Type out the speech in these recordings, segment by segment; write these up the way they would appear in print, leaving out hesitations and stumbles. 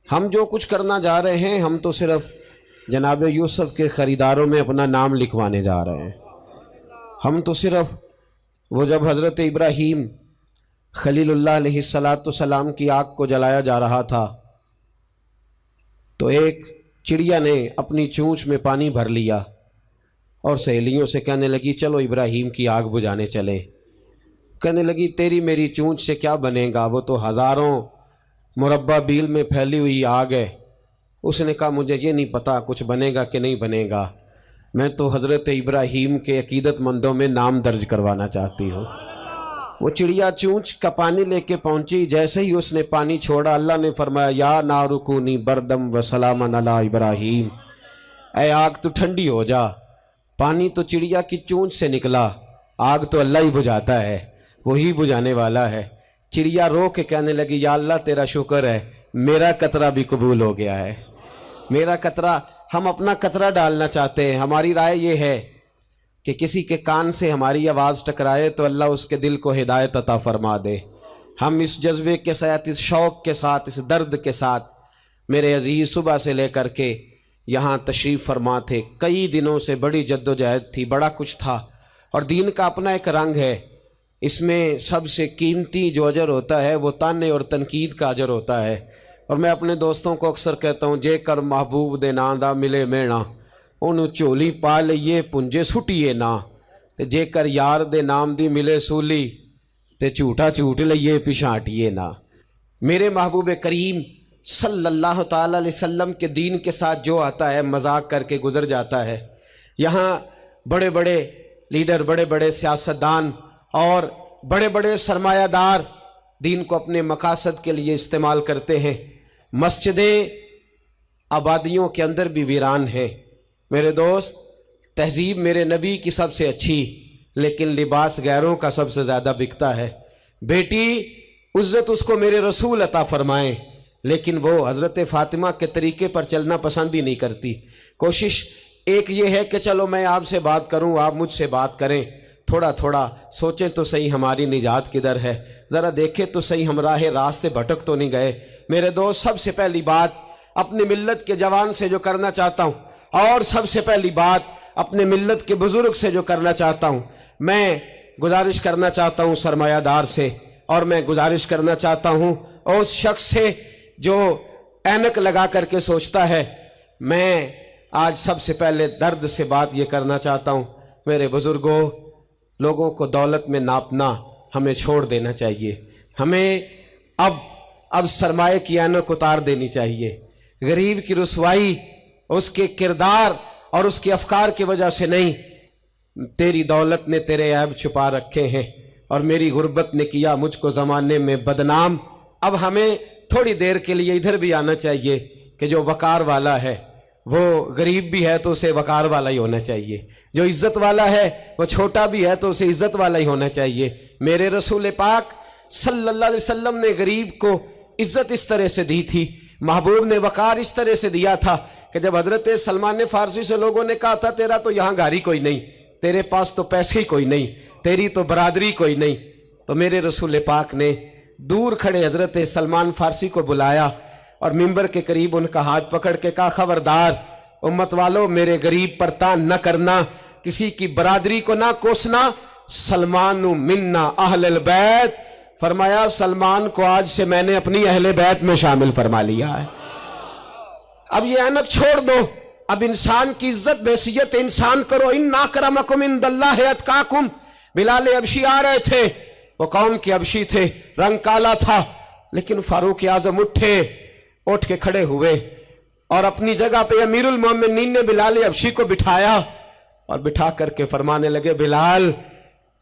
ہم جو کچھ کرنا جا رہے ہیں ہم تو صرف جناب یوسف کے خریداروں میں اپنا نام لکھوانے جا رہے ہیں۔ ہم تو صرف وہ جب حضرت ابراہیم خلیل اللہ علیہ السلام کی آگ کو جلایا جا رہا تھا تو ایک چڑیا نے اپنی چونچ میں پانی بھر لیا اور سہیلیوں سے کہنے لگی چلو ابراہیم کی آگ بجھانے چلیں۔ کہنے لگی تیری میری چونچ سے کیا بنے گا، وہ تو ہزاروں مربع بیل میں پھیلی ہوئی آگ ہے۔ اس نے کہا مجھے یہ نہیں پتا کچھ بنے گا کہ نہیں بنے گا، میں تو حضرت ابراہیم کے عقیدت مندوں میں نام درج کروانا چاہتی ہوں۔ وہ چڑیا چونچ کا پانی لے کے پہنچی، جیسے ہی اس نے پانی چھوڑا اللہ نے فرمایا یا نار کونی بردم و سلاما علی ابراہیم، اے آگ تو ٹھنڈی ہو جا۔ پانی تو چڑیا کی چونچ سے نکلا، آگ تو اللہ ہی بجھاتا ہے، وہی بجھانے والا ہے۔ چڑیا رو کے کہنے لگی یا اللہ تیرا شکر ہے میرا قطرہ بھی قبول ہو گیا ہے۔ میرا قطرہ، ہم اپنا قطرہ ڈالنا چاہتے ہیں۔ ہماری رائے یہ ہے کہ کسی کے کان سے ہماری آواز ٹکرائے تو اللہ اس کے دل کو ہدایت عطا فرما دے۔ ہم اس جذبے کے ساتھ، اس شوق کے ساتھ، اس درد کے ساتھ میرے عزیز صبح سے لے کر کے یہاں تشریف فرما تھے۔ کئی دنوں سے بڑی جدوجہد تھی، بڑا کچھ تھا، اور دین کا اپنا ایک رنگ ہے۔ اس میں سب سے قیمتی جو اجر ہوتا ہے وہ تانے اور تنقید کا اجر ہوتا ہے۔ اور میں اپنے دوستوں کو اکثر کہتا ہوں جے کر محبوب دے ناں دا ملے مینا، انہوں چولی پا لئیے پنجے سٹیے نا، تے جے کر یار دے نام دی ملے سولی تے جھوٹا جھوٹ لئیے پچھاٹیے نا۔ میرے محبوب کریم صلی اللہ تعالی علیہ وسلم کے دین کے ساتھ جو آتا ہے مذاق کر کے گزر جاتا ہے۔ یہاں بڑے بڑے لیڈر، بڑے بڑے سیاستدان اور بڑے بڑے سرمایہ دار دین کو اپنے مقاصد کے لیے استعمال کرتے ہیں۔ مسجدیں آبادیوں کے اندر بھی ویران ہیں۔ میرے دوست، تہذیب میرے نبی کی سب سے اچھی، لیکن لباس غیروں کا سب سے زیادہ بکتا ہے۔ بیٹی عزت اس کو میرے رسول عطا فرمائیں، لیکن وہ حضرت فاطمہ کے طریقے پر چلنا پسند ہی نہیں کرتی۔ کوشش ایک یہ ہے کہ چلو میں آپ سے بات کروں، آپ مجھ سے بات کریں، تھوڑا تھوڑا سوچیں تو صحیح ہماری نجات کدھر ہے، ذرا دیکھیں تو صحیح ہم راہ سے بھٹک تو نہیں گئے۔ میرے دوست، سب سے پہلی بات اپنی ملت کے جوان سے جو کرنا چاہتا ہوں، اور سب سے پہلی بات اپنے ملت کے بزرگ سے جو کرنا چاہتا ہوں، میں گزارش کرنا چاہتا ہوں سرمایہ دار سے، اور میں گزارش کرنا چاہتا ہوں اس شخص سے جو اینک لگا کر کے سوچتا ہے۔ میں آج سب سے پہلے درد سے بات یہ کرنا چاہتا ہوں، میرے بزرگوں، لوگوں کو دولت میں ناپنا ہمیں چھوڑ دینا چاہیے۔ ہمیں اب سرمایہ کی اینک اتار دینی چاہیے۔ غریب کی رسوائی اس کے کردار اور اس کے افکار کی وجہ سے نہیں، تیری دولت نے تیرے عیب چھپا رکھے ہیں، اور میری غربت نے کیا مجھ کو زمانے میں بدنام۔ اب ہمیں تھوڑی دیر کے لیے ادھر بھی آنا چاہیے کہ جو وقار والا ہے وہ غریب بھی ہے تو اسے وقار والا ہی ہونا چاہیے، جو عزت والا ہے وہ چھوٹا بھی ہے تو اسے عزت والا ہی ہونا چاہیے۔ میرے رسول پاک صلی اللہ علیہ وسلم نے غریب کو عزت اس طرح سے دی تھی، محبوب نے وقار اس طرح سے دیا تھا کہ جب حضرت سلمان فارسی سے لوگوں نے کہا تھا تیرا تو یہاں گھر ہی کوئی نہیں، تیرے پاس تو پیسے ہی کوئی نہیں، تیری تو برادری کوئی نہیں، تو میرے رسول پاک نے دور کھڑے حضرت سلمان فارسی کو بلایا اور ممبر کے قریب ان کا ہاتھ پکڑ کے کہا خبردار امت والو، میرے غریب پر تان نہ کرنا، کسی کی برادری کو نہ کوسنا۔ سلمان منا اہل البیت، فرمایا سلمان کو آج سے میں نے اپنی اہل بیت میں شامل فرما لیا ہے۔ اب یہ اینک چھوڑ دو، اب انسان کی عزت بحیثیت انسان کرو۔ ان اکرمکم عند اللہ اتقاکم۔ بلال حبشی آ رہے تھے، وہ قوم کے حبشی تھے، رنگ کالا تھا، لیکن فاروق اعظم اٹھ کے کھڑے ہوئے اور اپنی جگہ پہ امیر المومنین نے بلال حبشی کو بٹھایا اور بٹھا کر کے فرمانے لگے بلال،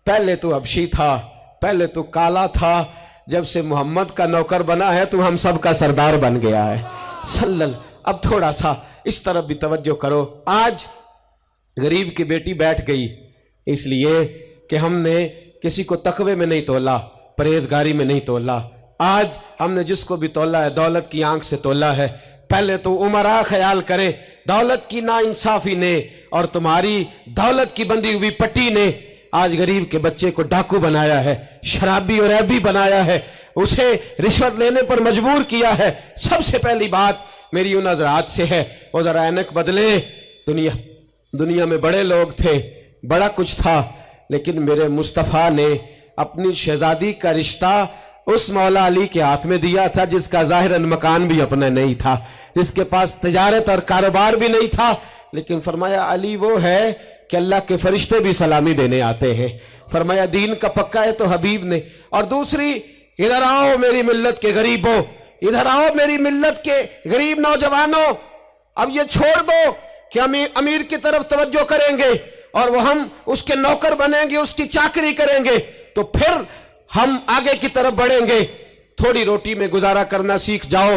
پہلے تو حبشی تھا، پہلے تو کالا تھا، جب سے محمد کا نوکر بنا ہے تو ہم سب کا سردار بن گیا ہے۔ اب تھوڑا سا اس طرف بھی توجہ کرو۔ آج غریب کی بیٹی بیٹھ گئی اس لیے کہ ہم نے کسی کو تقوی میں نہیں تولا، پرہیزگاری میں نہیں تولا۔ آج ہم نے جس کو بھی تولا ہے دولت کی آنکھ سے تولا ہے۔ پہلے تو عمرہ خیال کرے، دولت کی ناانصافی نے اور تمہاری دولت کی بندھی ہوئی پٹی نے آج غریب کے بچے کو ڈاکو بنایا ہے، شرابی اور عیبی بنایا ہے۔ اسے رشوت لینے پر مجبور کیا ہے۔ سب سے پہلی بات میری ان حضرات سے ہے، وہ ذرا اینک بدلیں۔ دنیا میں بڑے لوگ تھے، بڑا کچھ تھا، لیکن میرے مصطفیٰ نے اپنی شہزادی کا رشتہ اس مولا علی کے ہاتھ میں دیا تھا جس کا ظاہراً مکان بھی اپنا نہیں تھا، جس کے پاس تجارت اور کاروبار بھی نہیں تھا، لیکن فرمایا علی وہ ہے کہ اللہ کے فرشتے بھی سلامی دینے آتے ہیں۔ فرمایا دین کا پکا ہے تو حبیب نے۔ اور دوسری، ادھر آؤ میری ملت کے غریبوں، ادھر آؤ میری ملت کے غریب نوجوانوں، اب یہ چھوڑ دو کہ ہم امیر کی طرف توجہ کریں گے اور وہ ہم اس کے نوکر بنیں گے، اس کی چاکری کریں گے تو پھر ہم آگے کی طرف بڑھیں گے۔ تھوڑی روٹی میں گزارا کرنا سیکھ جاؤ،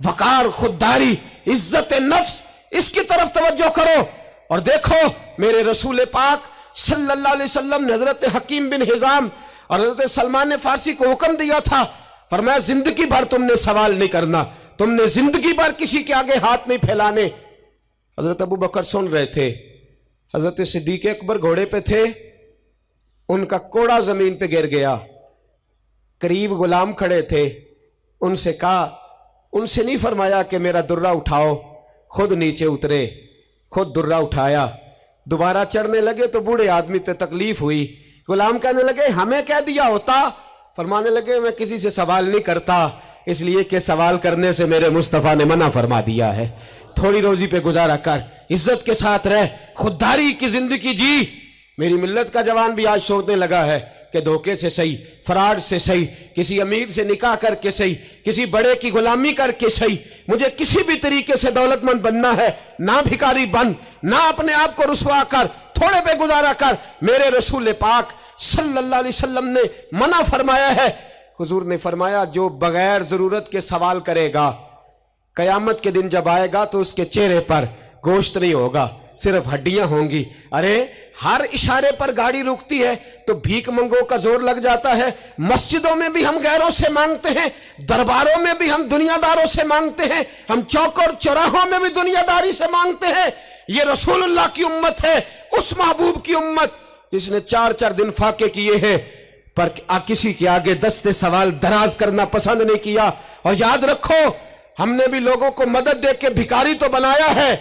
وقار، خودداری، عزت نفس، اس کی طرف توجہ کرو۔ اور دیکھو میرے رسول پاک صلی اللہ علیہ وسلم نے حضرت حکیم بن حزام اور حضرت سلمان فارسی کو حکم دیا تھا، فرمایا زندگی بھر تم نے سوال نہیں کرنا، تم نے زندگی بھر کسی کے آگے ہاتھ نہیں پھیلانے۔ حضرت ابو بکر سن رہے تھے، حضرت صدیق اکبر گھوڑے پہ تھے، ان کا کوڑا زمین پہ گر گیا، قریب غلام کھڑے تھے، ان سے کہا، ان سے نہیں فرمایا کہ میرا درہ اٹھاؤ، خود نیچے اترے، خود درہ اٹھایا، دوبارہ چڑھنے لگے تو بوڑھے آدمی تے تکلیف ہوئی، غلام کہنے لگے ہمیں کہہ دیا ہوتا، فرمانے لگے میں کسی سے سوال نہیں کرتا، اس لیے کہ سوال کرنے سے میرے مصطفیٰ نے منع فرما دیا ہے۔ تھوڑی روزی پہ گزارا کر، عزت کے ساتھ رہ، خودداری کی زندگی جی۔ میری ملت کا جوان بھی آج سوچنے لگا ہے کہ دھوکے سے صحیح، فراڈ سے صحیح، کسی امیر سے نکاح کر کے صحیح، کسی بڑے کی غلامی کر کے صحیح، مجھے کسی بھی طریقے سے دولت مند بننا ہے، نہ بھکاری بن، نہ اپنے آپ کو رسوا کر، تھوڑے پہ گزارا کر۔ میرے رسول پاک صلی اللہ علیہ وسلم نے منع فرمایا ہے۔ حضور نے فرمایا جو بغیر ضرورت کے سوال کرے گا، قیامت کے دن جب آئے گا تو اس کے چہرے پر گوشت نہیں ہوگا، صرف ہڈیاں ہوں گی۔ ارے ہر اشارے پر گاڑی رکتی ہے تو بھیک منگوں کا زور لگ جاتا ہے، مسجدوں میں بھی ہم غیروں سے مانگتے ہیں، درباروں میں بھی ہم دنیا داروں سے مانگتے ہیں، ہم چوک اور چوراہوں میں بھی دنیا داری سے مانگتے ہیں۔ یہ رسول اللہ کی امت ہے، اس محبوب کی امت جس نے 4 دن فاقے کیے ہیں، پر کسی کے آگے دست سوال دراز کرنا پسند نہیں کیا۔ اور یاد رکھو ہم نے بھی لوگوں کو مدد دے کے بھکاری تو بنایا ہے،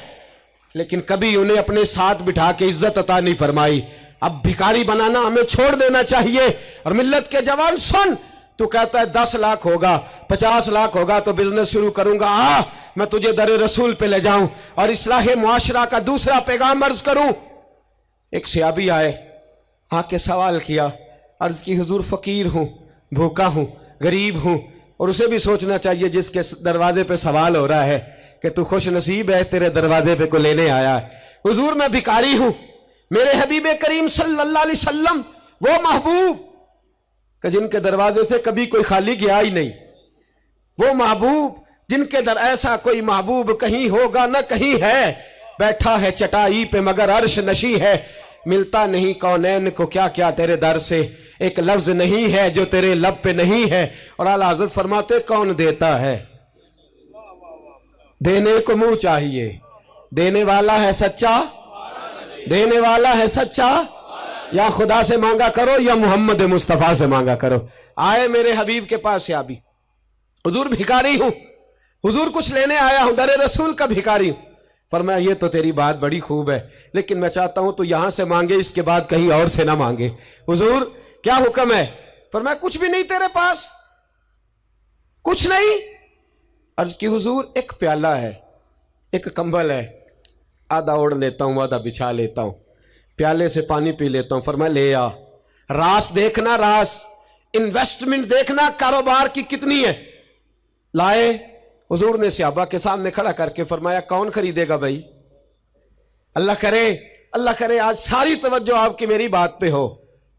لیکن کبھی انہیں اپنے ساتھ بٹھا کے عزت عطا نہیں فرمائی۔ اب بھکاری بنانا ہمیں چھوڑ دینا چاہیے۔ اور ملت کے جوان سن، تو کہتا ہے 10 لاکھ ہوگا، 50 لاکھ ہوگا تو بزنس شروع کروں گا، میں تجھے در رسول پہ لے جاؤں اور اصلاح معاشرہ کا دوسرا پیغام عرض کروں۔ ایک صحابی آئے، آ کے سوال کیا، عرض کی حضور فقیر ہوں، بھوکا ہوں، غریب ہوں، اور اسے بھی سوچنا چاہیے جس کے دروازے پہ سوال ہو رہا ہے کہ تو خوش نصیب ہے، تیرے دروازے پہ کو لینے آیا ہے۔ حضور میں بھکاری ہوں، میرے حبیب کریم صلی اللہ علیہ وسلم وہ محبوب کہ جن کے دروازے سے کبھی کوئی خالی گیا ہی نہیں، وہ محبوب جن کے در ایسا کوئی محبوب کہیں ہوگا نہ کہیں ہے، بیٹھا ہے چٹائی پہ مگر عرش نشی ہے، ملتا نہیں کونین کو کیا کیا تیرے در سے، ایک لفظ نہیں ہے جو تیرے لب پہ نہیں ہے۔ اور اعلیٰ حضرت فرماتے کون دیتا ہے، دینے کو منہ چاہیے، دینے والا ہے سچا، دینے والا ہے سچا، یا خدا سے مانگا کرو یا محمد مصطفیٰ سے مانگا کرو۔ آئے میرے حبیب کے پاس صحابی، حضور بھکاری ہوں، حضور کچھ لینے آیا ہوں، در رسول کا بھکاری ہوں۔ فرمایا یہ تو تیری بات بڑی خوب ہے، لیکن میں چاہتا ہوں تو یہاں سے مانگے، اس کے بعد کہیں اور سے نہ مانگے۔ حضور کیا حکم ہے؟ فرمایا کچھ بھی نہیں تیرے پاس، کچھ نہیں۔ عرض کی حضور ایک پیالہ ہے، ایک کمبل ہے، آدھا اوڑھ لیتا ہوں آدھا بچھا لیتا ہوں، پیالے سے پانی پی لیتا ہوں۔ فرمایا لے آ، راس دیکھنا، راس انویسٹمنٹ دیکھنا کاروبار کی کتنی ہے۔ لائے، حضور نے صحابہ کے سامنے کھڑا کر کے فرمایا کون خریدے گا بھائی؟ اللہ کرے آج ساری توجہ آپ کی میری بات پہ ہو،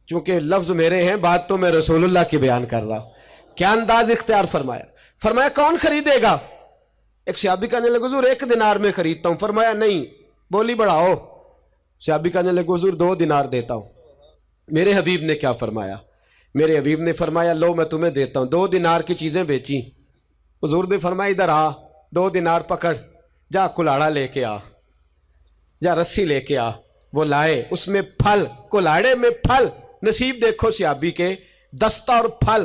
چونکہ لفظ میرے ہیں، بات تو میں رسول اللہ کی بیان کر رہا ہوں۔ کیا انداز اختیار فرمایا کون خریدے گا؟ ایک صحابی کہنے لگے حضور 1 دینار میں خریدتا ہوں۔ فرمایا نہیں، بولی بڑھاؤ۔ صحابی کہنے لگے حضور 2 دینار دیتا ہوں۔ میرے حبیب نے کیا فرمایا؟ میرے حبیب نے فرمایا لو میں تمہیں دیتا ہوں۔ 2 دینار کی چیزیں بیچی، حضور نے فرمایا ادھر آ، 2 دینار پکڑ، جا کلاڑا لے کے آ، جا رسی لے کے آ۔ وہ لائے، اس میں پھل، کلاڑے میں پھل، نصیب دیکھو صحابی کے، دستہ اور پھل۔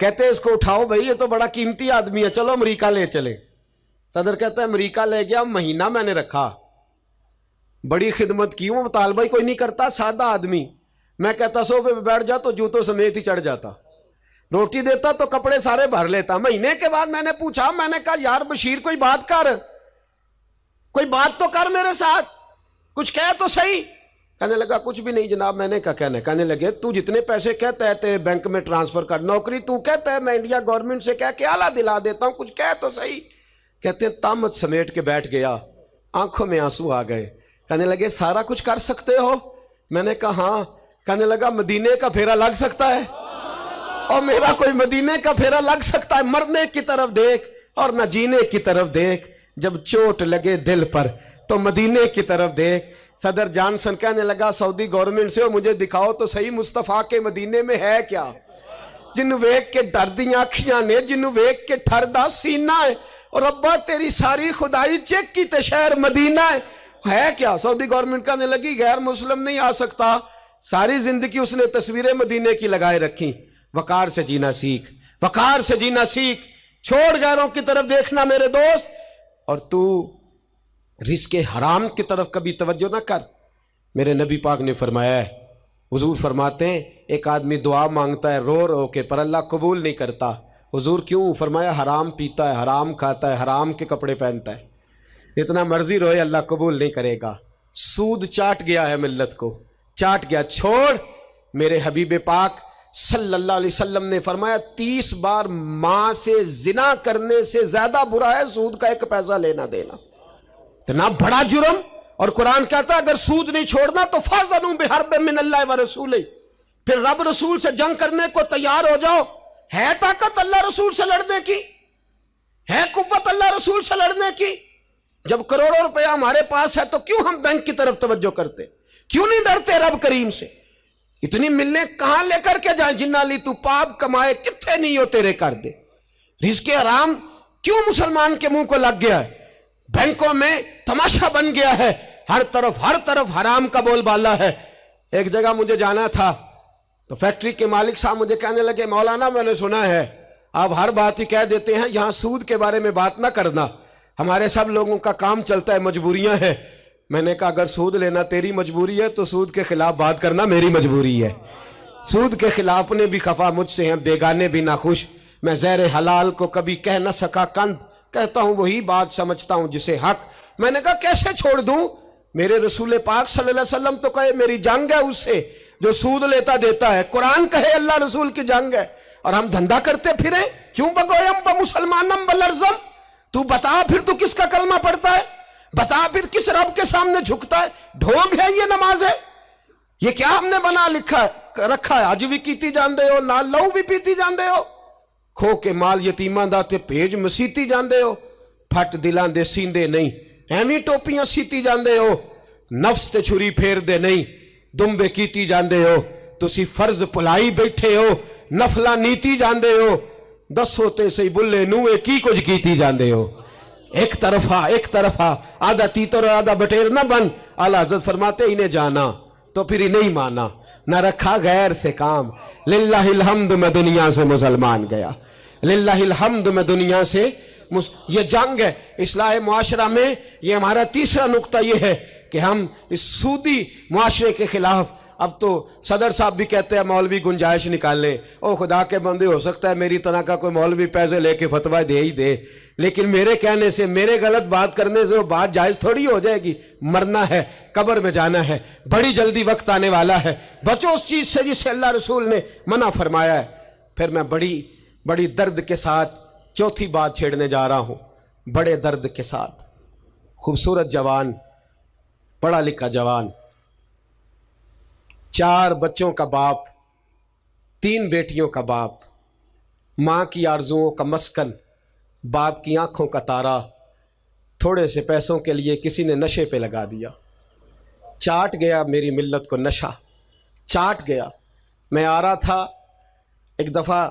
کہتے ہیں اس کو اٹھاؤ بھائی، یہ تو بڑا قیمتی آدمی ہے، چلو امریکہ لے چلے۔ صدر کہتا ہے امریکہ لے گیا، مہینہ میں نے رکھا، بڑی خدمت کی، وہ مطالبہ ہی کوئی نہیں کرتا، سادہ آدمی۔ میں کہتا صوفے پہ بیٹھ جا تو جوتوں سمیت ہی چڑھ جاتا، روٹی دیتا تو کپڑے سارے بھر لیتا۔ مہینے کے بعد میں نے پوچھا، میں نے کہا یار بشیر کوئی بات کر، کوئی بات تو کر میرے ساتھ، کچھ کہہ تو صحیح۔ کہنے لگا کچھ بھی نہیں جناب، میں نے کہا کہنے کہنے لگے تو جتنے پیسے کہتا ہے تیرے بینک میں ٹرانسفر کر، نوکری تو کہتا ہے میں انڈیا گورنمنٹ سے کہہ کے آلہ دلا دیتا ہوں، کچھ کہہ تو صحیح۔ کہتے ہیں طامت سمیٹ کے بیٹھ گیا، آنکھوں میں آنسو آ گئے۔ کہنے لگے سارا کچھ کر سکتے ہو؟ میں نے کہا ہاں۔ کہنے لگا مدینے کا پھیرا لگ سکتا ہے؟ اور میرا کوئی مدینے کا پھیرا لگ سکتا ہے؟ مرنے کی طرف دیکھ اور نہ جینے کی طرف دیکھ، جب چوٹ لگے دل پر تو مدینے کی طرف دیکھ۔ صدر جانسن کہنے لگا سعودی گورنمنٹ سے مجھے دکھاؤ تو صحیح مصطفیٰ کے مدینے میں ہے کیا؟ جنوں ویک کے ڈر دیاں اکھیاں نے، جنوں ویک کے ٹھر دا سینہ ہے، اور ابا تیری ساری خدائی چیک کی تے شہر مدینہ ہے کیا؟ سعودی گورنمنٹ کہنے لگی غیر مسلم نہیں آ سکتا۔ ساری زندگی اس نے تصویریں مدینے کی لگائے رکھی۔ وقار سے جینا سیکھ، وقار سے جینا سیکھ، چھوڑ غیروں کی طرف دیکھنا میرے دوست، اور تو رزق حرام کی طرف کبھی توجہ نہ کر۔ میرے نبی پاک نے فرمایا ہے، حضور فرماتے ہیں ایک آدمی دعا مانگتا ہے رو رو کے، پر اللہ قبول نہیں کرتا۔ حضور کیوں؟ فرمایا حرام پیتا ہے، حرام کھاتا ہے، حرام کے کپڑے پہنتا ہے، اتنا مرضی روئے اللہ قبول نہیں کرے گا۔ سود چاٹ گیا ہے ملت کو، چاٹ گیا۔ چھوڑ، میرے حبیب پاک صلی اللہ علیہ وسلم نے فرمایا 30 بار ماں سے زنا کرنے سے زیادہ برا ہے سود کا 1 پیسہ لینا دینا، اتنا بڑا جرم۔ اور قرآن کہتا ہے اگر سود نہیں چھوڑنا تو فَأْذَنُوا بِحَرْبٍ مِّنَ اللَّهِ وَرَسُولِهِ، پھر رب رسول سے جنگ کرنے کو تیار ہو جاؤ۔ ہے طاقت اللہ رسول سے لڑنے کی؟ ہے قوت اللہ رسول سے لڑنے کی؟ جب کروڑوں روپے ہمارے پاس ہے تو کیوں ہم بینک کی طرف توجہ کرتے؟ کیوں نہیں ڈرتے رب کریم سے؟ اتنی ملیں کہاں لے کر کے جائیں؟ جنہ لی تو پاپ کمائے کتھے نہیں ہو تیرے کر دے۔ رزق حرام کیوں مسلمان کے منہ کو لگ گیا ہے؟ بینکوں میں تماشا بن گیا ہے، ہر طرف حرام کا بول بالا ہے۔ ایک جگہ مجھے جانا تھا تو فیکٹری کے مالک صاحب مجھے کہنے لگے مولانا میں نے سنا ہے آپ ہر بات ہی کہہ دیتے ہیں، یہاں سود کے بارے میں بات نہ کرنا، ہمارے سب لوگوں کا کام چلتا ہے، مجبوریاں ہیں۔ میں نے کہا اگر سود لینا تیری مجبوری ہے تو سود کے خلاف بات کرنا میری مجبوری ہے۔ سود کے خلاف اپنے بھی خفا مجھ سے ہیں، بیگانے بھی ناخوش۔ میں زہر حلال کو کبھی کہہ نہ سکا کند، کہتا ہوں وہی بات سمجھتا ہوں جسے حق۔ میں نے کہا کیسے چھوڑ دوں؟ میرے رسول پاک صلی اللہ علیہ وسلم تو کہے میری جنگ ہے اس سے جو سود لیتا دیتا ہے، قرآن کہے اللہ رسول کی جنگ ہے، اور ہم دھندا کرتے پھریں چوں بگویم بمسلمانم بلرزم۔ تو بتا پھر تو کس کا کلمہ پڑھتا ہے؟ بتا پھر کس رب کے سامنے جھکتا ہے؟ ڈھونگ ہے یہ نماز ہے؟ یہ کیا ہم نے بنا رکھا ہے؟ اج بھی کیتی جاندے ہو، نال لہو بھی پیتی جاندے ہو، کھو کے مال یتیماں دا تے بھیج مسیتی جاندے ہو، پھٹ دلاں دے سیندے نہیں، ایویں ٹوپیاں سیتی جاندے ہو، نفس تے چھری پھیر دے نہیں، دمبے کیتی جاندے ہو، تسی فرض پلائی بیٹھے ہو، نفلا نیتی جاندے ہو، دسو تے سی بلے نوے کی کچھ کیتی جاندے ہو۔ ایک طرفہ آدھا تیتر اور آدھا بٹیر نہ بن۔ اعلیٰ حضرت فرماتے انہیں جانا تو پھر انہیں مانا، نہ رکھا غیر سے کام۔ للہ الحمد میں دنیا سے مسلمان گیا، للہ الحمد میں دنیا سے یہ جنگ ہے اصلاح معاشرہ میں۔ یہ ہمارا تیسرا نقطہ یہ ہے کہ ہم اس سودی معاشرے کے خلاف، اب تو صدر صاحب بھی کہتے ہیں مولوی گنجائش نکال لیں۔ او خدا کے بندے، ہو سکتا ہے میری طرح کا کوئی مولوی پیسے لے کے فتویٰ دے ہی دے، لیکن میرے کہنے سے، میرے غلط بات کرنے سے وہ بات جائز تھوڑی ہو جائے گی۔ مرنا ہے، قبر میں جانا ہے، بڑی جلدی وقت آنے والا ہے، بچو اس چیز سے جس سے اللہ رسول نے منع فرمایا ہے۔ پھر میں بڑی درد کے ساتھ چوتھی بات چھیڑنے جا رہا ہوں، بڑے درد کے ساتھ۔ خوبصورت جوان، پڑھا لکھا جوان، 4 بچوں کا باپ، 3 بیٹیوں کا باپ، ماں کی آرزوؤں کا مسکن، باپ کی آنکھوں کا تارا، تھوڑے سے پیسوں کے لیے کسی نے نشے پہ لگا دیا، چاٹ گیا میری ملت کو نشہ، چاٹ گیا۔ میں آ رہا تھا ایک دفعہ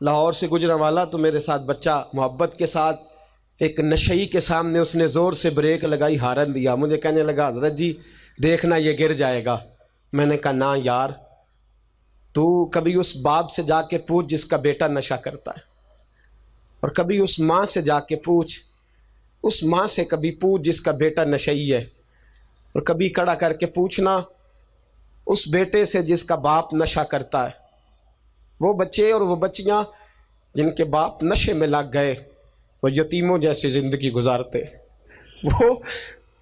لاہور سے گزرا والا، تو میرے ساتھ بچہ محبت کے ساتھ ایک نشئی کے سامنے اس نے زور سے بریک لگائی، ہارن دیا، مجھے کہنے لگا حضرت جی دیکھنا یہ گر جائے گا۔ میں نے کہا نہ یار، تو کبھی اس باپ سے جا کے پوچھ جس کا بیٹا نشہ کرتا ہے، اور کبھی اس ماں سے جا کے پوچھ، اس ماں سے کبھی پوچھ جس کا بیٹا نشئی ہے، اور کبھی کھڑا کر کے پوچھنا اس بیٹے سے جس کا باپ نشہ کرتا ہے۔ وہ بچے اور وہ بچیاں جن کے باپ نشے میں لگ گئے وہ یتیموں جیسی زندگی گزارتے،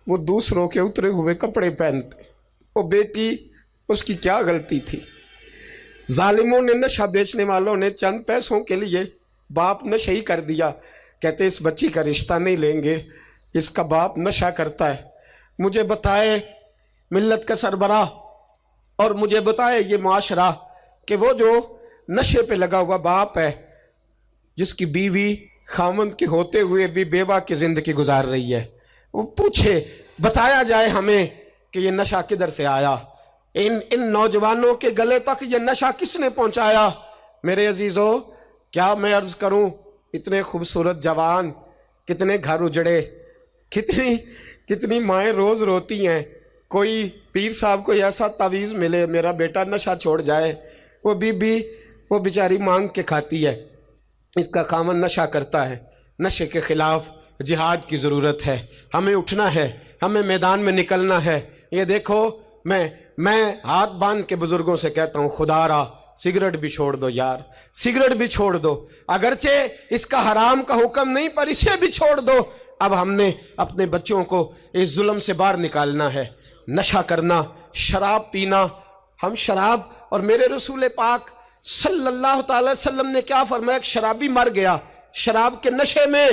وہ دوسروں کے اترے ہوئے کپڑے پہنتے۔ وہ بیٹی، اس کی کیا غلطی تھی؟ ظالموں نے، نشہ بیچنے والوں نے چند پیسوں کے لیے باپ نشئی کر دیا، کہتے اس بچی کا رشتہ نہیں لیں گے، اس کا باپ نشہ کرتا ہے۔ مجھے بتائے ملت کا سربراہ اور مجھے بتائے یہ معاشرہ کہ وہ جو نشے پہ لگا ہوا باپ ہے، جس کی بیوی خامند کے ہوتے ہوئے بھی بیوہ کی زندگی گزار رہی ہے، وہ پوچھے، بتایا جائے ہمیں کہ یہ نشہ کدھر سے آیا، ان نوجوانوں کے گلے تک یہ نشہ کس نے پہنچایا؟ میرے عزیزو، کیا میں عرض کروں، اتنے خوبصورت جوان، کتنے گھر اجڑے، کتنی مائیں روز روتی ہیں، کوئی پیر صاحب کو ایسا تعویذ ملے میرا بیٹا نشہ چھوڑ جائے، وہ بی وہ بیچاری مانگ کے کھاتی ہے، اس کا خامن نشہ کرتا ہے۔ نشے کے خلاف جہاد کی ضرورت ہے، ہمیں اٹھنا ہے، ہمیں میدان میں نکلنا ہے۔ یہ دیکھو، میں ہاتھ باندھ کے بزرگوں سے کہتا ہوں، خدا را سگریٹ بھی چھوڑ دو یار، سگریٹ بھی چھوڑ دو، اگرچہ اس کا حرام کا حکم نہیں پر اسے بھی چھوڑ دو۔ اب ہم نے اپنے بچوں کو اس ظلم سے باہر نکالنا ہے۔ نشہ کرنا، شراب پینا، ہم شراب، اور میرے رسول پاک صلی اللہ تعالی وسلم نے کیا فرمایا؟ ایک شرابی مر گیا شراب کے نشے میں،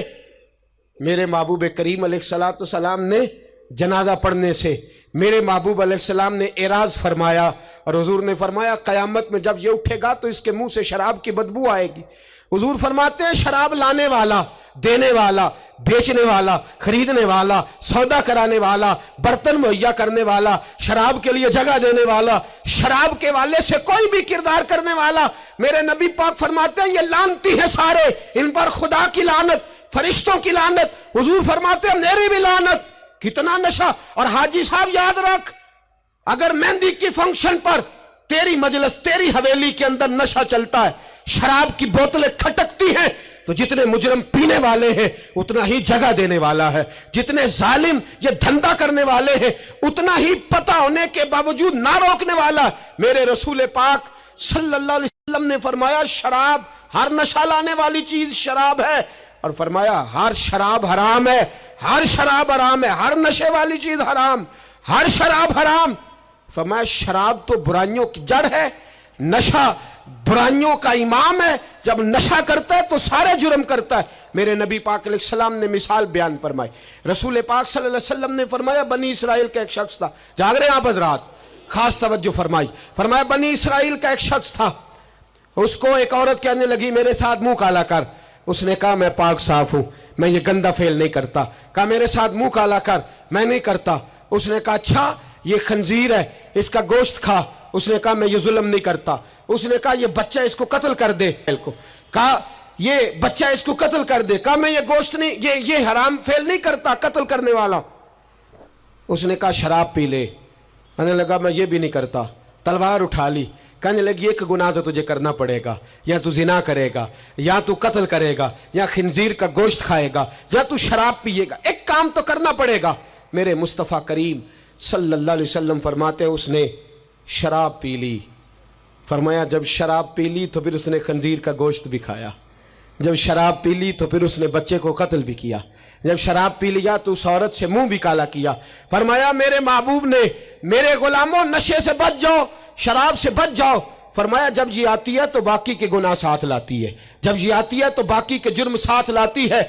میرے محبوب کریم علیہ السلام نے جنازہ پڑھنے سے میرے محبوب علیہ السلام نے اعراض فرمایا، اور حضور نے فرمایا قیامت میں جب یہ اٹھے گا تو اس کے منہ سے شراب کی بدبو آئے گی۔ حضور فرماتے ہیں شراب لانے والا، دینے والا، بیچنے والا، خریدنے والا، سودا کرانے والا، برتن مہیا کرنے والا، شراب کے لیے جگہ دینے والا، شراب کے والے سے کوئی بھی کردار کرنے والا، میرے نبی پاک فرماتے ہیں یہ لعنتی ہے سارے، ان پر خدا کی لعنت، فرشتوں کی لعنت، حضور فرماتے ہیں میری بھی لعنت۔ کتنا نشہ! اور حاجی صاحب یاد رکھ، اگر مہندی کی فنکشن پر تیری مجلس، تیری حویلی کے اندر نشہ چلتا ہے، شراب کی بوتلیں کھٹکتی ہیں، تو جتنے مجرم پینے والے ہیں اتنا ہی جگہ دینے والا ہے، جتنے ظالم یہ دھندا کرنے والے ہیں اتنا ہی پتہ ہونے کے باوجود نہ روکنے والا۔ میرے رسول پاک صلی اللہ علیہ وسلم نے فرمایا شراب، ہر نشہ لانے والی چیز شراب ہے، اور فرمایا ہر شراب حرام ہے، ہر شراب حرام ہے، ہر نشے والی چیز حرام، ہر شراب حرام۔ فرمایا شراب تو برائیوں کی جڑ ہے، نشہ برائیوں کا امام ہے، جب نشہ کرتا ہے تو سارے جرم کرتا ہے۔ میرے نبی پاک علیہ السلام نے مثال بیان فرمائی، رسول پاک صلی اللہ علیہ وسلم نے فرمایا بنی اسرائیل کا ایک شخص تھا، جاگ رہے ہیں آپ حضرات، خاص توجہ فرمائی، فرمایا بنی اسرائیل کا ایک شخص تھا، اس کو ایک عورت کہنے لگی میرے ساتھ منہ کالا کر، اس نے کہا میں پاک صاف ہوں، میں یہ گندہ فعل نہیں کرتا۔ کہا میرے ساتھ منہ کالا کر، میں نہیں کرتا۔ اس نے کہا اچھا یہ خنزیر ہے، اس کا گوشت کھا، اس نے کہا میں یہ ظلم نہیں کرتا۔ اس نے کہا یہ بچہ اس کو قتل کر دے، کہا یہ بچہ اس کو قتل کر دے، کہا میں یہ گوشت نہیں، یہ حرام فعل نہیں کرتا، قتل کرنے والا۔ اس نے کہا شراب پی لے، کہنے لگا میں یہ بھی نہیں کرتا۔ تلوار اٹھا لی، کہنے لگی ایک گناہ تو تجھے کرنا پڑے گا، یا تو زنا کرے گا، یا تو قتل کرے گا، یا خنزیر کا گوشت کھائے گا، یا تو شراب پیے گا، ایک کام تو کرنا پڑے گا۔ میرے مصطفیٰ کریم صلی اللہ علیہ وسلم فرماتے ہیں اس نے شراب پی لی۔ فرمایا جب شراب پی لی تو پھر اس نے خنزیر کا گوشت بھی کھایا، جب شراب پی لی تو پھر اس نے بچے کو قتل بھی کیا، جب شراب پی لیا تو اس عورت سے منہ بھی کالا کیا۔ فرمایا میرے محبوب نے میرے غلاموں نشے سے بچ جاؤ، شراب سے بچ جاؤ۔ فرمایا جب یہ آتی ہے تو باقی کے گناہ ساتھ لاتی ہے، جب یہ آتی ہے تو باقی کے جرم ساتھ لاتی ہے۔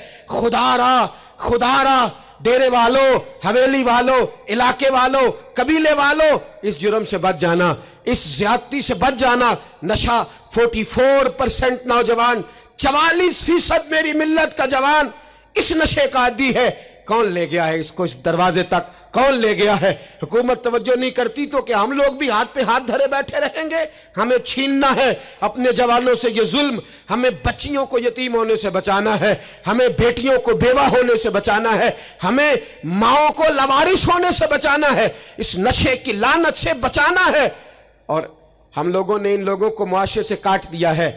خدا را ڈیرے والوں، حویلی والوں، علاقے والوں، قبیلے والوں، اس جرم سے بچ جانا، اس زیادتی سے بچ جانا۔ نشہ 44% نوجوان، 44% میری ملت کا جوان اس نشے کا عادی ہے۔ کون لے گیا ہے اس کو اس دروازے تک؟ کون لے گیا ہے؟ حکومت توجہ نہیں کرتی تو کہ ہم لوگ بھی ہاتھ پہ ہاتھ دھرے بیٹھے رہیں گے؟ ہمیں چھیننا ہے اپنے جوانوں سے یہ ظلم، ہمیں بچیوں کو یتیم ہونے سے بچانا ہے، ہمیں بیٹیوں کو بیوہ ہونے سے بچانا ہے، ہمیں ماؤں کو لاوارث ہونے سے بچانا ہے، اس نشے کی لعنت سے بچانا ہے۔ اور ہم لوگوں نے ان لوگوں کو معاشرے سے کاٹ دیا ہے،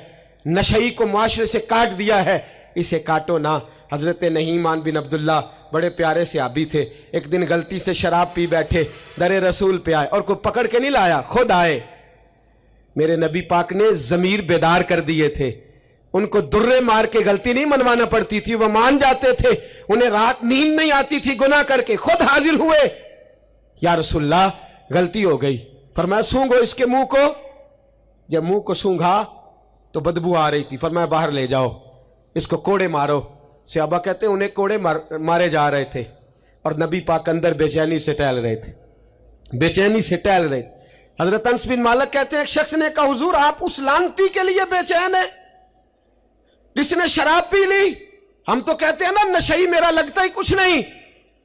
نشئی کو معاشرے سے کاٹ دیا ہے، اسے کاٹو نہ۔ حضرت نعمان بن عبداللہ بڑے پیارے صحابی تھے، ایک دن غلطی سے شراب پی بیٹھے، در رسول پہ آئے، اور کوئی پکڑ کے نہیں لایا، خود آئے۔ میرے نبی پاک نے ضمیر بیدار کر دیے تھے، ان کو درے مار کے غلطی نہیں منوانا پڑتی تھی، وہ مان جاتے تھے، انہیں رات نیند نہیں آتی تھی گناہ کر کے، خود حاضر ہوئے، یا رسول اللہ غلطی ہو گئی۔ فرمایا سونگو اس کے منہ کو۔ جب منہ کو سونگھا تو بدبو آ رہی تھی، فرمایا باہر لے جاؤ، اس کو کوڑے مارو۔ صحابہ کہتے ہیں انہیں کوڑے مارے جا رہے تھے، اور نبی پاک اندر بے چینی سے ٹہل رہے تھے، بے چینی سے ٹہل رہے تھے۔ حضرت انس بن مالک کہتے ہیں ایک شخص نے کہا حضور آپ اس لعنتی کے لیے بے چین ہیں جس نے شراب پی لی؟ ہم تو کہتے ہیں نا نشئی میرا لگتا ہی کچھ نہیں،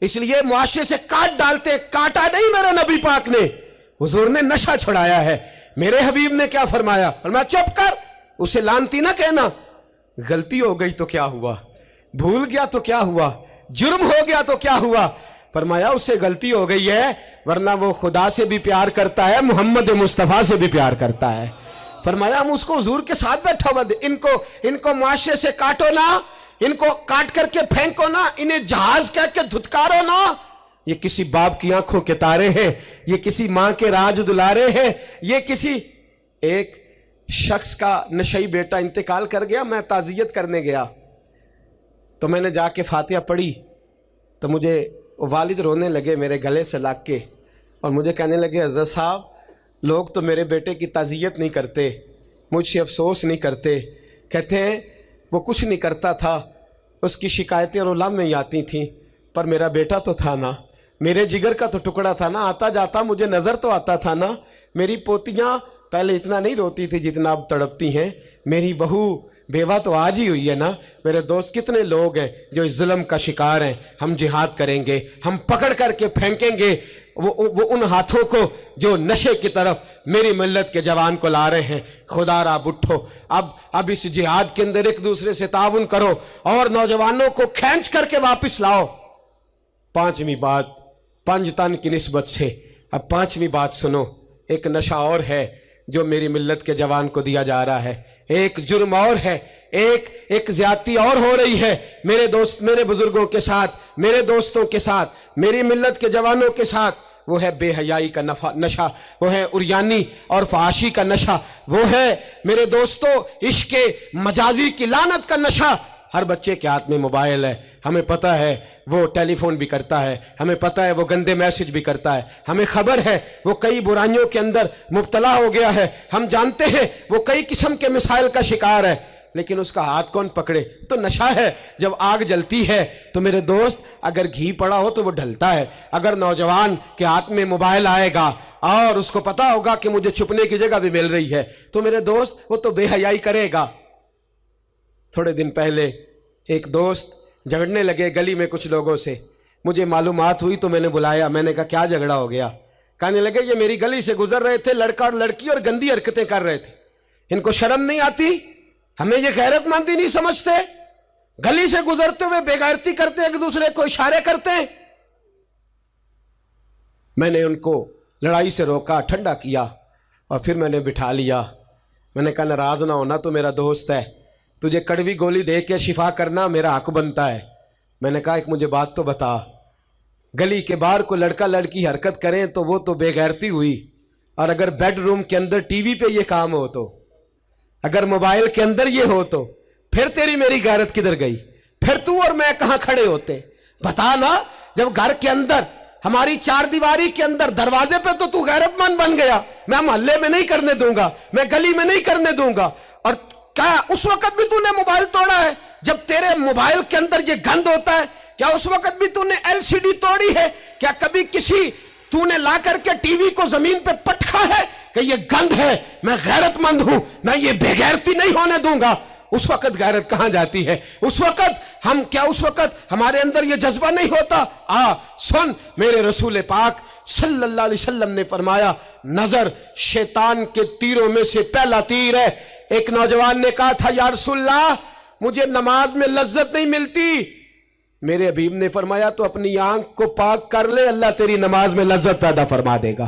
اس لیے معاشرے سے کاٹ ڈالتے، کاٹا نہیں میرے نبی پاک نے، حضور نے نشہ چھڑایا ہے۔ میرے حبیب نے کیا فرمایا؟ فرمایا چپ کر، اسے لعنتی نہ کہنا۔ غلطی ہو گئی تو کیا ہوا، بھول گیا تو کیا ہوا، جرم ہو گیا تو کیا ہوا؟ فرمایا اس سے غلطی ہو گئی ہے، ورنہ وہ خدا سے بھی پیار کرتا ہے، محمد مصطفیٰ سے بھی پیار کرتا ہے۔ فرمایا ہم اس کو حضور کے ساتھ بیٹھا ہوا دے، ان کو معاشرے سے کاٹو نہ، ان کو کاٹ کر کے پھینکو نہ، انہیں جہاز کہہ کے دھتکارو نہ۔ یہ کسی باپ کی آنکھوں کے تارے ہیں، یہ کسی ماں کے راج دلارے ہیں، یہ کسی ایک شخص کا نشئی بیٹا انتقال کر گیا، میں تعزیت کرنے گیا تو میں نے جا کے فاتحہ پڑھی تو مجھے والد رونے لگے میرے گلے سے لگ کے، اور مجھے کہنے لگے حضرت صاحب لوگ تو میرے بیٹے کی تعزیت نہیں کرتے، مجھ سے افسوس نہیں کرتے، کہتے ہیں وہ کچھ نہیں کرتا تھا، اس کی شکایتیں رولا میں ہی آتی تھیں، پر میرا بیٹا تو تھا نا، میرے جگر کا تو ٹکڑا تھا نا، آتا جاتا مجھے نظر تو آتا تھا نا۔ میری پوتیاں پہلے اتنا نہیں روتی تھی جتنا اب تڑپتی ہیں، میری بہو بیوہ تو آج ہی ہوئی ہے نا۔ میرے دوست کتنے لوگ ہیں جو اس ظلم کا شکار ہیں، ہم جہاد کریں گے، ہم پکڑ کر کے پھینکیں گے وہ ان ہاتھوں کو جو نشے کی طرف میری ملت کے جوان کو لا رہے ہیں۔ خدا را اٹھو، اب اس جہاد کے اندر ایک دوسرے سے تعاون کرو اور نوجوانوں کو کھینچ کر کے واپس لاؤ۔ پانچویں بات پنجتن کی نسبت سے، اب پانچویں بات سنو، ایک نشہ اور ہے جو میری ملت کے جوان کو دیا جا رہا ہے، ایک جرم اور ہے، ایک زیادتی اور ہو رہی ہے میرے دوست، میرے بزرگوں کے ساتھ، میرے دوستوں کے ساتھ، میری ملت کے جوانوں کے ساتھ، وہ ہے بے حیائی کا نشہ، وہ ہے عریانی اور فحاشی کا نشہ، وہ ہے میرے دوستو عشق مجازی کی لعنت کا نشہ۔ ہر بچے کے ہاتھ میں موبائل ہے، ہمیں پتہ ہے وہ ٹیلی فون بھی کرتا ہے، ہمیں پتہ ہے وہ گندے میسج بھی کرتا ہے، ہمیں خبر ہے وہ کئی برائیوں کے اندر مبتلا ہو گیا ہے، ہم جانتے ہیں وہ کئی قسم کے مسائل کا شکار ہے، لیکن اس کا ہاتھ کون پکڑے؟ تو نشہ ہے۔ جب آگ جلتی ہے تو میرے دوست اگر گھی پڑا ہو تو وہ ڈھلتا ہے، اگر نوجوان کے ہاتھ میں موبائل آئے گا اور اس کو پتا ہوگا کہ مجھے چھپنے کی جگہ بھی مل رہی ہے تو میرے دوست وہ تو بے حیائی کرے گا۔ تھوڑے دن پہلے ایک دوست جھگڑنے لگے گلی میں کچھ لوگوں سے، مجھے معلومات ہوئی تو میں نے بلایا، میں نے کہا کیا جھگڑا ہو گیا؟ کہنے لگے یہ میری گلی سے گزر رہے تھے لڑکا اور لڑکی اور گندی حرکتیں کر رہے تھے، ان کو شرم نہیں آتی؟ ہمیں یہ غیرت مندی نہیں سمجھتے؟ گلی سے گزرتے ہوئے بے غیرتی کرتے، ایک دوسرے کو اشارے کرتے۔ میں نے ان کو لڑائی سے روکا، ٹھنڈا کیا، اور پھر میں نے بٹھا لیا۔ میں نے کہا ناراض نہ ہونا، تو میرا دوست ہے، تجھے کڑوی گولی دے کے شفا کرنا میرا حق بنتا ہے۔ میں نے کہا ایک مجھے بات تو بتا، گلی کے باہر کو لڑکا لڑکی حرکت کریں تو وہ تو بے غیرتی ہوئی، اور اگر بیڈ روم کے اندر ٹی وی پہ یہ کام ہو تو، اگر موبائل کے اندر یہ ہو تو پھر تیری میری غیرت کدھر گئی؟ پھر تو اور میں کہاں کھڑے ہوتے؟ بتا نا، جب گھر کے اندر ہماری چار دیواری کے اندر دروازے پہ تو غیرت مند بن گیا، میں محلے میں نہیں کرنے دوں گا، میں گلی میں نہیں کرنے دوں گا، اور کیا اس وقت بھی تو نے موبائل توڑا ہے جب تیرے موبائل کے اندر یہ گند ہوتا ہے؟ کیا اس وقت بھی تو نے ایل سی ڈی توڑی ہے؟ کیا کبھی کسی تو نے لا کر کے ٹی وی کو زمین پہ پٹکا ہے کہ یہ گند ہے، میں غیرت مند ہوں، میں یہ بے غیرتی نہیں ہونے دوں گا؟ اس وقت غیرت کہاں جاتی ہے؟ اس وقت ہمارے اندر یہ جذبہ نہیں ہوتا؟ سن، میرے رسول پاک صلی اللہ علیہ وسلم نے فرمایا نظر شیطان کے تیروں میں سے پہلا تیر ہے۔ ایک نوجوان نے کہا تھا یا رسول اللہ مجھے نماز میں لذت نہیں ملتی، میرے حبیب نے فرمایا تو اپنی آنکھ کو پاک کر لے، اللہ تیری نماز میں لذت پیدا فرما دے گا۔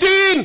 3,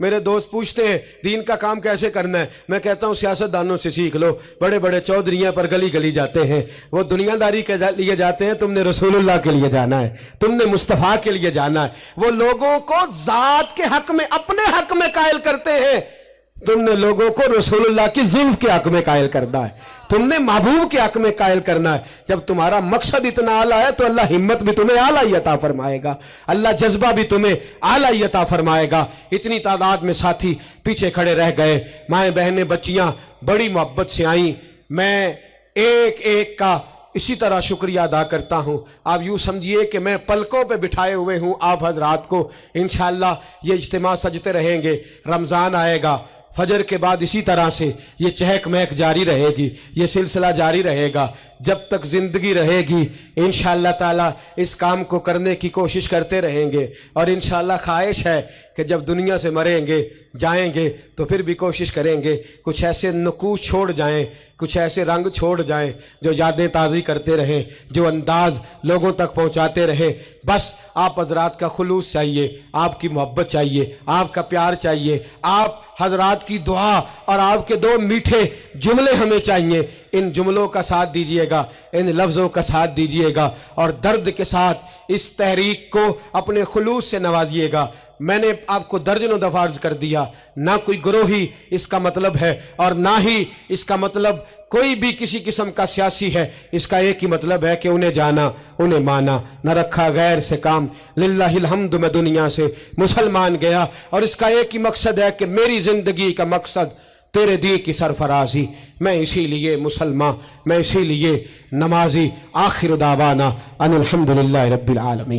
میرے دوست پوچھتے ہیں دین کا کام کیسے کرنا ہے، میں کہتا ہوں سیاست دانوں سے سیکھ لو، بڑے بڑے چودھریاں پر گلی گلی جاتے ہیں، وہ دنیا داری کے لیے جاتے ہیں، تم نے رسول اللہ کے لیے جانا ہے، تم نے مصطفیٰ کے لیے جانا ہے۔ وہ لوگوں کو ذات کے حق میں اپنے حق میں قائل کرتے ہیں، تم نے لوگوں کو رسول اللہ کی ذلف کے حق میں قائل کرنا ہے، تم نے محبوب کے حق میں قائل کرنا ہے۔ جب تمہارا مقصد اتنا اعلیٰ ہے تو اللہ ہمت بھی تمہیں اعلیٰ ہی عطا فرمائے گا، اللہ جذبہ بھی تمہیں اعلیٰ ہی عطا فرمائے گا۔ اتنی تعداد میں ساتھی پیچھے کھڑے رہ گئے، مائیں بہنیں بچیاں بڑی محبت سے آئیں، میں ایک ایک کا اسی طرح شکریہ ادا کرتا ہوں۔ آپ یوں سمجھیے کہ میں پلکوں پہ بٹھائے ہوئے ہوں آپ حضرات کو۔ انشاءاللہ یہ اجتماع سجتے رہیں گے، رمضان آئے گا، فجر کے بعد اسی طرح سے یہ چہک مہک جاری رہے گی، یہ سلسلہ جاری رہے گا جب تک زندگی رہے گی۔ انشاءاللہ تعالی اس کام کو کرنے کی کوشش کرتے رہیں گے، اور انشاءاللہ خواہش ہے کہ جب دنیا سے مریں گے جائیں گے تو پھر بھی کوشش کریں گے کچھ ایسے نقوش چھوڑ جائیں، کچھ ایسے رنگ چھوڑ جائیں جو یادیں تازی کرتے رہیں، جو انداز لوگوں تک پہنچاتے رہیں۔ بس آپ حضرات کا خلوص چاہیے، آپ کی محبت چاہیے، آپ کا پیار چاہیے، آپ حضرات کی دعا اور آپ کے دو میٹھے جملے ہمیں چاہیے۔ ان جملوں کا ساتھ دیجئے گا، ان لفظوں کا ساتھ دیجئے گا، اور درد کے ساتھ اس تحریک کو اپنے خلوص سے نوازیے گا۔ میں نے آپ کو درجنوں دفعہ عرض کر دیا، نہ کوئی گروہی اس کا مطلب ہے، اور نہ ہی اس کا مطلب کوئی بھی کسی قسم کا سیاسی ہے۔ اس کا ایک ہی مطلب ہے کہ انہیں جانا، انہیں مانا، نہ رکھا غیر سے کام۔ للہ الحمد میں دنیا سے مسلمان گیا، اور اس کا ایک ہی مقصد ہے کہ میری زندگی کا مقصد تیرے دین کی سرفرازی۔ میں اسی لیے مسلمان، میں اسی لیے نمازی۔ آخر دعوانا ان الحمدللہ رب العالمین۔